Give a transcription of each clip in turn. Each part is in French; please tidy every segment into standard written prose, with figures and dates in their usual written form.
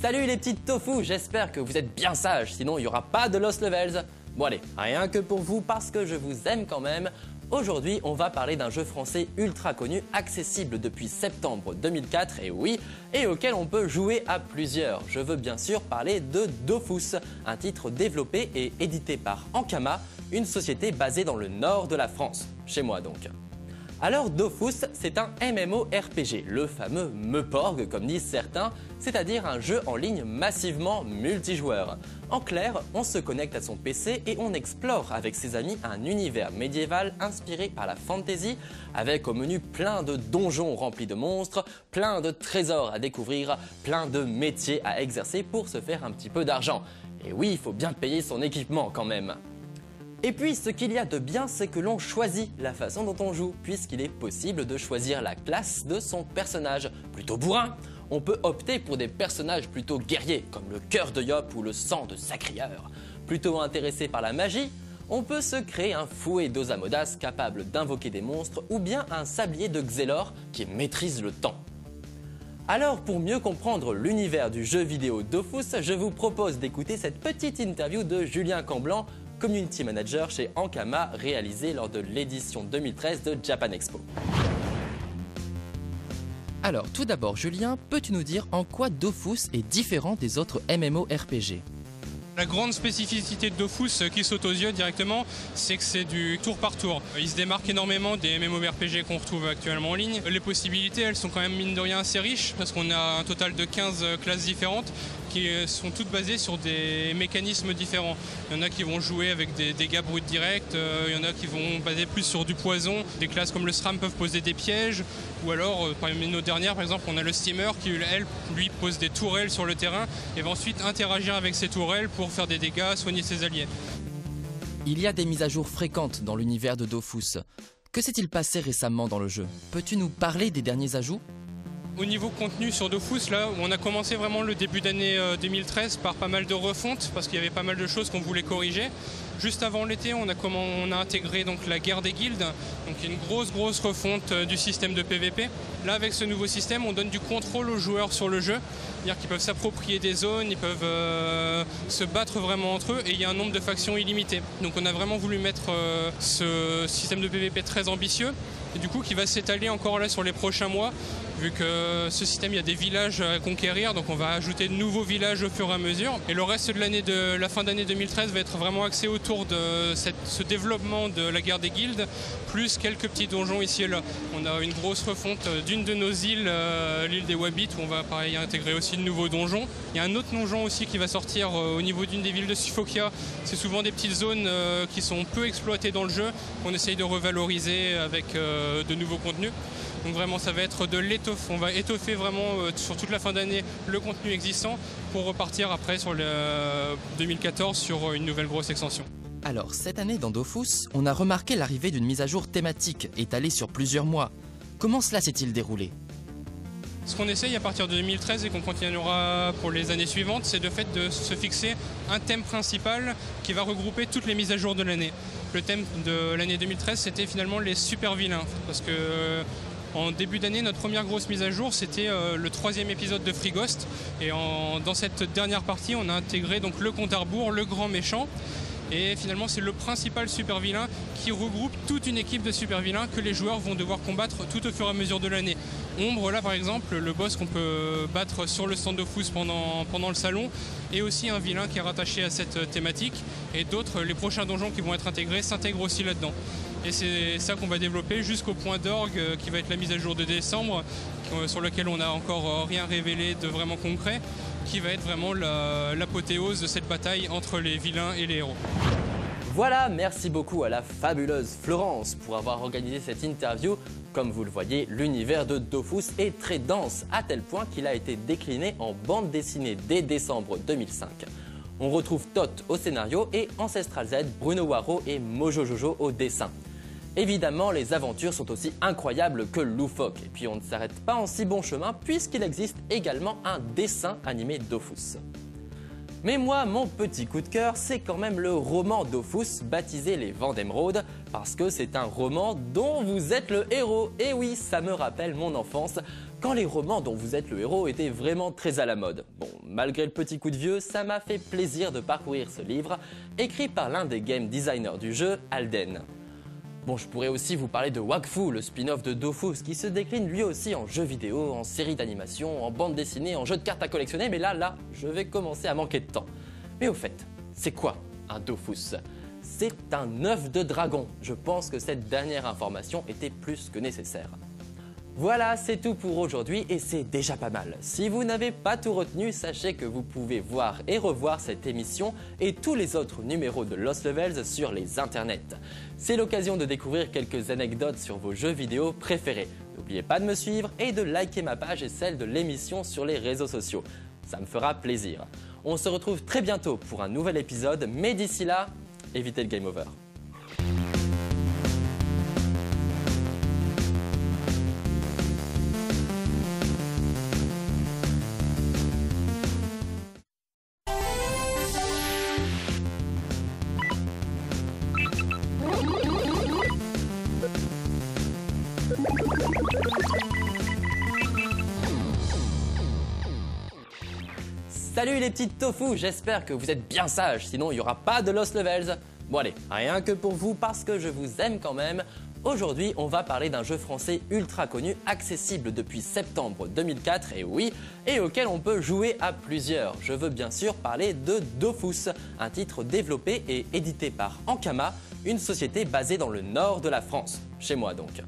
Salut les petites tofu, j'espère que vous êtes bien sages, sinon il n'y aura pas de Lost Levels. Bon allez, rien que pour vous parce que je vous aime quand même. Aujourd'hui, on va parler d'un jeu français ultra connu, accessible depuis septembre 2004, et oui, et auquel on peut jouer à plusieurs. Je veux bien sûr parler de Dofus, un titre développé et édité par Ankama, une société basée dans le nord de la France, chez moi donc. Alors Dofus, c'est un MMORPG, le fameux Meuporg comme disent certains, c'est-à-dire un jeu en ligne massivement multijoueur. En clair, on se connecte à son PC et on explore avec ses amis un univers médiéval inspiré par la fantasy, avec au menu plein de donjons remplis de monstres, plein de trésors à découvrir, plein de métiers à exercer pour se faire un petit peu d'argent. Et oui, il faut bien payer son équipement quand même. Et puis ce qu'il y a de bien, c'est que l'on choisit la façon dont on joue, puisqu'il est possible de choisir la classe de son personnage. Plutôt bourrin, on peut opter pour des personnages plutôt guerriers, comme le cœur de Yop ou le sang de Sacrieur. Plutôt intéressé par la magie, on peut se créer un fouet d'Osamodas capable d'invoquer des monstres, ou bien un sablier de Xelor qui maîtrise le temps. Alors pour mieux comprendre l'univers du jeu vidéo Dofus, je vous propose d'écouter cette petite interview de Julien Camblanc, Community Manager chez Ankama, réalisé lors de l'édition 2013 de Japan Expo. Alors tout d'abord Julien, peux-tu nous dire en quoi Dofus est différent des autres MMORPG ? La grande spécificité de Dofus qui saute aux yeux directement, c'est que c'est du tour par tour. Il se démarque énormément des MMORPG qu'on retrouve actuellement en ligne. Les possibilités, elles sont quand même mine de rien assez riches parce qu'on a un total de 15 classes différentes qui sont toutes basées sur des mécanismes différents. Il y en a qui vont jouer avec des dégâts bruts directs, il y en a qui vont baser plus sur du poison. Des classes comme le SRAM peuvent poser des pièges, ou alors, parmi nos dernières, par exemple, on a le Steamer qui, elle, lui, pose des tourelles sur le terrain et va ensuite interagir avec ces tourelles pour faire des dégâts, soigner ses alliés. Il y a des mises à jour fréquentes dans l'univers de Dofus. Que s'est-il passé récemment dans le jeu ? Peux-tu nous parler des derniers ajouts ? Au niveau contenu sur Dofus, là, on a commencé vraiment le début d'année 2013 par pas mal de refontes parce qu'il y avait pas mal de choses qu'on voulait corriger. Juste avant l'été, on a intégré donc la guerre des guildes, donc une grosse refonte du système de PVP. Là, avec ce nouveau système, on donne du contrôle aux joueurs sur le jeu, c'est-à-dire qu'ils peuvent s'approprier des zones, ils peuvent se battre vraiment entre eux et il y a un nombre de factions illimité. Donc on a vraiment voulu mettre ce système de PVP très ambitieux et du coup qui va s'étaler encore là sur les prochains mois. Vu que ce système, il y a des villages à conquérir, donc on va ajouter de nouveaux villages au fur et à mesure. Et le reste de la fin d'année 2013 va être vraiment axé autour de ce développement de la guerre des guildes, plus quelques petits donjons ici et là. On a une grosse refonte d'une de nos îles, l'île des Wabbits, où on va pareil intégrer aussi de nouveaux donjons. Il y a un autre donjon aussi qui va sortir au niveau d'une des villes de Suffolkia. C'est souvent des petites zones qui sont peu exploitées dans le jeu, qu'on essaye de revaloriser avec de nouveaux contenus. Donc vraiment ça va être de l'étoffe, on va étoffer vraiment sur toute la fin d'année le contenu existant pour repartir après sur le 2014 sur une nouvelle grosse extension. Alors cette année dans Dofus, on a remarqué l'arrivée d'une mise à jour thématique étalée sur plusieurs mois. Comment cela s'est-il déroulé ? Ce qu'on essaye à partir de 2013 et qu'on continuera pour les années suivantes, c'est de fait de se fixer un thème principal qui va regrouper toutes les mises à jour de l'année. Le thème de l'année 2013, c'était finalement les super vilains, parce que en début d'année, notre première grosse mise à jour, c'était le 3e épisode de Free Ghost. Et dans cette dernière partie, on a intégré donc le compte à rebours, le grand méchant. Et finalement, c'est le principal super vilain qui regroupe toute une équipe de super vilains que les joueurs vont devoir combattre tout au fur et à mesure de l'année. Ombre, là par exemple, le boss qu'on peut battre sur le stand Dofus pendant le salon, est aussi un vilain qui est rattaché à cette thématique. Et d'autres, les prochains donjons qui vont être intégrés, s'intègrent aussi là-dedans. Et c'est ça qu'on va développer jusqu'au point d'orgue qui va être la mise à jour de décembre, sur lequel on n'a encore rien révélé de vraiment concret, qui va être vraiment l'apothéose de cette bataille entre les vilains et les héros. Voilà, merci beaucoup à la fabuleuse Florence pour avoir organisé cette interview. Comme vous le voyez, l'univers de Dofus est très dense, à tel point qu'il a été décliné en bande dessinée dès décembre 2005. On retrouve Tot au scénario et Ancestral Z, Bruno Waro et Mojo Jojo au dessin. Évidemment, les aventures sont aussi incroyables que loufoques. Et puis on ne s'arrête pas en si bon chemin puisqu'il existe également un dessin animé Dofus. Mais moi, mon petit coup de cœur, c'est quand même le roman Dofus, baptisé Les Vents d'Émeraude, parce que c'est un roman dont vous êtes le héros. Et oui, ça me rappelle mon enfance, quand les romans dont vous êtes le héros étaient vraiment très à la mode. Bon, malgré le petit coup de vieux, ça m'a fait plaisir de parcourir ce livre, écrit par l'un des game designers du jeu, Alden. Bon, je pourrais aussi vous parler de Wakfu, le spin-off de Dofus, qui se décline lui aussi en jeu vidéo, en série d'animation, en bande dessinée, en jeu de cartes à collectionner, mais là, je vais commencer à manquer de temps. Mais au fait, c'est quoi un Dofus ? C'est un œuf de dragon. Je pense que cette dernière information était plus que nécessaire. Voilà, c'est tout pour aujourd'hui et c'est déjà pas mal. Si vous n'avez pas tout retenu, sachez que vous pouvez voir et revoir cette émission et tous les autres numéros de Lost Levels sur les internets. C'est l'occasion de découvrir quelques anecdotes sur vos jeux vidéo préférés. N'oubliez pas de me suivre et de liker ma page et celle de l'émission sur les réseaux sociaux. Ça me fera plaisir. On se retrouve très bientôt pour un nouvel épisode, mais d'ici là, évitez le game over. Salut les petites tofu, j'espère que vous êtes bien sages, sinon il n'y aura pas de Lost Levels. Bon allez, rien que pour vous parce que je vous aime quand même. Aujourd'hui, on va parler d'un jeu français ultra connu, accessible depuis septembre 2004, et oui, et auquel on peut jouer à plusieurs. Je veux bien sûr parler de Dofus, un titre développé et édité par Ankama, une société basée dans le nord de la France, chez moi donc.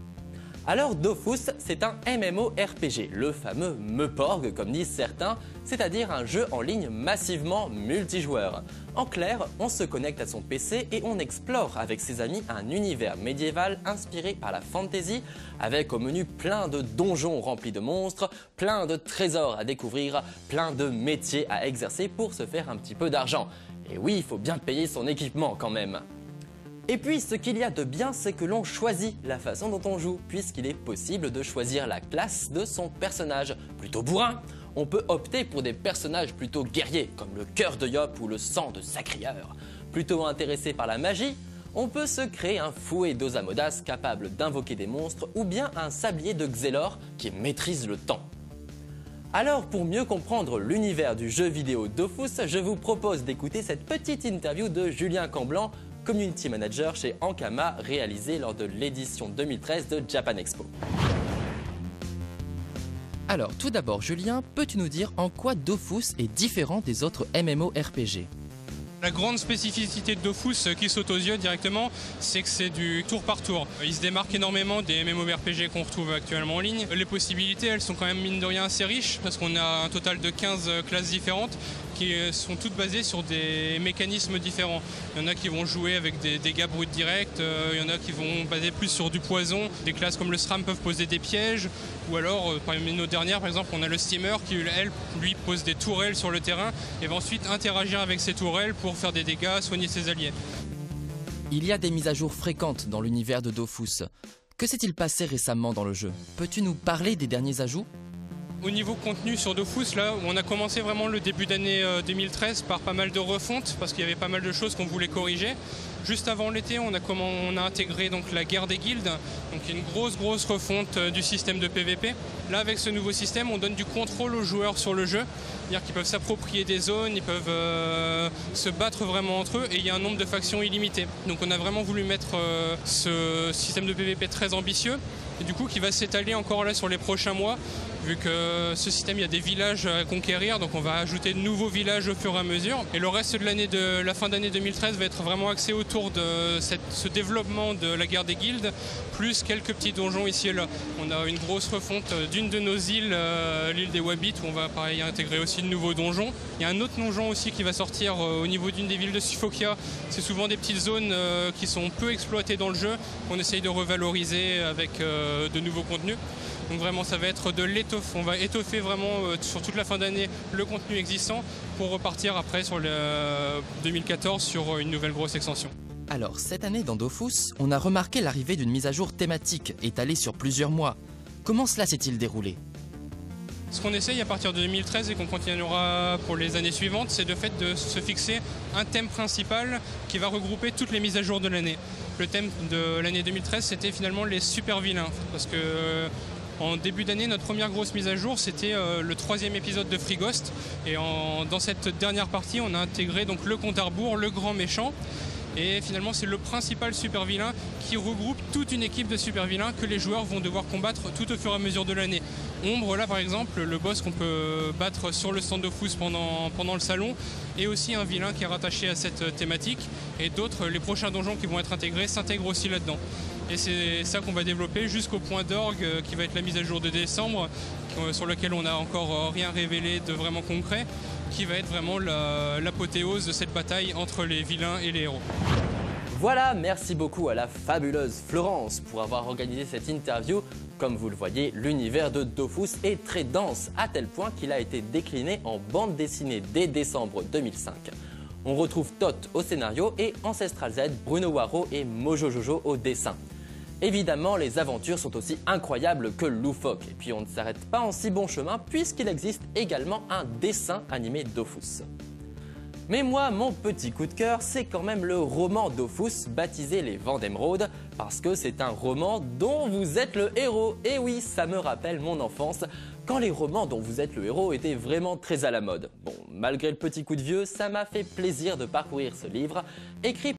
Alors Dofus, c'est un MMORPG, le fameux Meuporg comme disent certains, c'est-à-dire un jeu en ligne massivement multijoueur. En clair, on se connecte à son PC et on explore avec ses amis un univers médiéval inspiré par la fantasy, avec au menu plein de donjons remplis de monstres, plein de trésors à découvrir, plein de métiers à exercer pour se faire un petit peu d'argent. Et oui, il faut bien payer son équipement quand même. Et puis ce qu'il y a de bien, c'est que l'on choisit la façon dont on joue, puisqu'il est possible de choisir la classe de son personnage. Plutôt bourrin, on peut opter pour des personnages plutôt guerriers, comme le cœur de Yop ou le sang de Sacrieur. Plutôt intéressé par la magie, on peut se créer un fouet d'Osamodas capable d'invoquer des monstres, ou bien un sablier de Xelor qui maîtrise le temps. Alors pour mieux comprendre l'univers du jeu vidéo Dofus, je vous propose d'écouter cette petite interview de Julien Camblanc, Community Manager chez Ankama, réalisé lors de l'édition 2013 de Japan Expo. Alors tout d'abord Julien, peux-tu nous dire en quoi Dofus est différent des autres MMORPG ? La grande spécificité de Dofus qui saute aux yeux directement, c'est que c'est du tour par tour. Il se démarque énormément des MMORPG qu'on retrouve actuellement en ligne. Les possibilités, elles sont quand même mine de rien assez riches parce qu'on a un total de 15 classes différentes qui sont toutes basées sur des mécanismes différents. Il y en a qui vont jouer avec des dégâts bruts directs, il y en a qui vont baser plus sur du poison. Des classes comme le SRAM peuvent poser des pièges, ou alors, parmi nos dernières, par exemple, on a le Steamer qui, elle, lui, pose des tourelles sur le terrain et va ensuite interagir avec ces tourelles pour faire des dégâts, soigner ses alliés. Il y a des mises à jour fréquentes dans l'univers de Dofus. Que s'est-il passé récemment dans le jeu ? Peux-tu nous parler des derniers ajouts ? Au niveau contenu sur Dofus, là, on a commencé vraiment le début d'année 2013 par pas mal de refontes parce qu'il y avait pas mal de choses qu'on voulait corriger. Juste avant l'été, on a intégré donc la guerre des guildes, donc une grosse refonte du système de PVP. Là, avec ce nouveau système, on donne du contrôle aux joueurs sur le jeu, c'est-à-dire qu'ils peuvent s'approprier des zones, ils peuvent se battre vraiment entre eux et il y a un nombre de factions illimité. Donc on a vraiment voulu mettre ce système de PVP très ambitieux et du coup qui va s'étaler encore là sur les prochains mois. Vu que ce système, il y a des villages à conquérir, donc on va ajouter de nouveaux villages au fur et à mesure. Et le reste de la fin d'année 2013 va être vraiment axé autour de ce développement de la guerre des guildes, plus quelques petits donjons ici et là. On a une grosse refonte d'une de nos îles, l'île des Wabbits, où on va pareil intégrer aussi de nouveaux donjons. Il y a un autre donjon aussi qui va sortir au niveau d'une des villes de Suffokia. C'est souvent des petites zones qui sont peu exploitées dans le jeu, qu'on essaye de revaloriser avec de nouveaux contenus. Donc vraiment ça va être de l'étoffe, on va étoffer vraiment sur toute la fin d'année le contenu existant pour repartir après sur le 2014 sur une nouvelle grosse extension. Alors cette année dans Dofus, on a remarqué l'arrivée d'une mise à jour thématique étalée sur plusieurs mois. Comment cela s'est-il déroulé ? Ce qu'on essaye à partir de 2013 et qu'on continuera pour les années suivantes, c'est de fait de se fixer un thème principal qui va regrouper toutes les mises à jour de l'année. Le thème de l'année 2013, c'était finalement les super vilains, parce que En début d'année, notre première grosse mise à jour, c'était le 3e épisode de Free Ghost. Et dans cette dernière partie, on a intégré donc le compte à rebours, le grand méchant. Et finalement, c'est le principal super vilain qui regroupe toute une équipe de super vilains que les joueurs vont devoir combattre tout au fur et à mesure de l'année. Ombre, là par exemple, le boss qu'on peut battre sur le stand Dofus pendant le salon, est aussi un vilain qui est rattaché à cette thématique. Et d'autres, les prochains donjons qui vont être intégrés, s'intègrent aussi là-dedans. Et c'est ça qu'on va développer jusqu'au point d'orgue qui va être la mise à jour de décembre, sur lequel on n'a encore rien révélé de vraiment concret, qui va être vraiment l'apothéose de cette bataille entre les vilains et les héros. Voilà, merci beaucoup à la fabuleuse Florence pour avoir organisé cette interview. Comme vous le voyez, l'univers de Dofus est très dense, à tel point qu'il a été décliné en bande dessinée dès décembre 2005. On retrouve Tot au scénario et Ancestral Z, Bruno Waro et Mojo Jojo au dessin. Évidemment, les aventures sont aussi incroyables que loufoques. Et puis on ne s'arrête pas en si bon chemin puisqu'il existe également un dessin animé Dofus. Mais moi, mon petit coup de cœur, c'est quand même le roman Dofus, baptisé Les Vents d'Émeraude, parce que c'est un roman dont vous êtes le héros. Et oui, ça me rappelle mon enfance, quand les romans dont vous êtes le héros étaient vraiment très à la mode. Bon, malgré le petit coup de vieux, ça m'a fait plaisir de parcourir ce livre, écrit